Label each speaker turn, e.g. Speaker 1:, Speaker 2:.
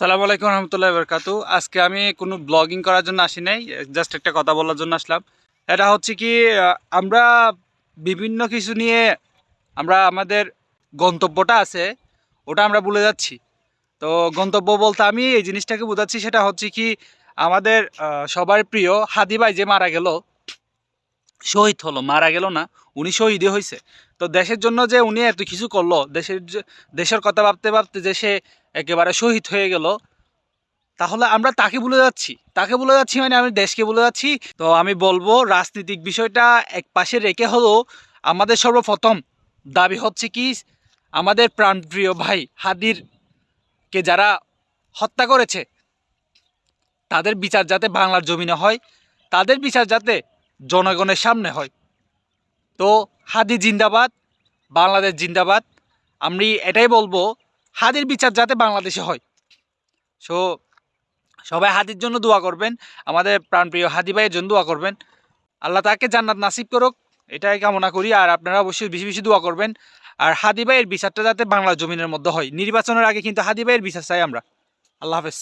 Speaker 1: আসসালামু আলাইকুম রহমতুল্লাহি বারাকাতু। আজকে আমি কোনো ব্লগিং করার জন্য আসি নাই, জাস্ট একটা কথা বলার জন্য আসলাম। এটা হচ্ছে কি, আমরা বিভিন্ন কিছু নিয়ে আমরা আমাদের গন্তব্যটা আছে ওটা আমরা ভুলে যাচ্ছি। তো গন্তব্য বলতে আমি এই জিনিসটাকে বোঝাচ্ছি, সেটা হচ্ছে কি আমাদের সবার প্রিয় হাদি ভাই যে মারা গেল, শহীদ হলো, মারা গেল না, উনি শহীদই হয়েছে। তো দেশের জন্য যে উনি এত কিছু করলো, দেশের কথা ভাবতে ভাবতে যে সে একেবারে শহীদ হয়ে গেল, তাহলে আমরা তাকে ভুলে যাচ্ছি মানে আমি দেশকে ভুলে যাচ্ছি। তো আমি বলবো রাজনৈতিক বিষয়টা এক পাশে রেখে হলো আমাদের সর্বপ্রথম দাবি হচ্ছে কি, আমাদের প্রাণপ্রিয় ভাই হাদির কে যারা হত্যা করেছে তাদের বিচার যাতে বাংলার জমিনে হয়, তাদের বিচার যাতে জনগণের সামনে হয়। তো হাদি জিন্দাবাদ, বাংলাদেশ জিন্দাবাদ। আমি এটাই বলবো, হাদির বিচার যাতে বাংলাদেশে হয়। সো সবাই হাদির জন্য দোয়া করবেন, আমাদের প্রাণপ্রিয় হাদি ভাইয়ের জন্য দোয়া করবেন। আল্লাহ তাকে জান্নাত নাসিব করুক, এটাই কামনা করি। আর আপনারা অবশ্যই বেশি বেশি দোয়া করবেন। আর হাদি ভাইয়ের বিচারটা যাতে বাংলা জমিনের মধ্যে হয়, নির্বাচনের আগে কিন্তু হাদি ভাইয়ের বিচার চাই আমরা। আল্লাহ হাফেজ।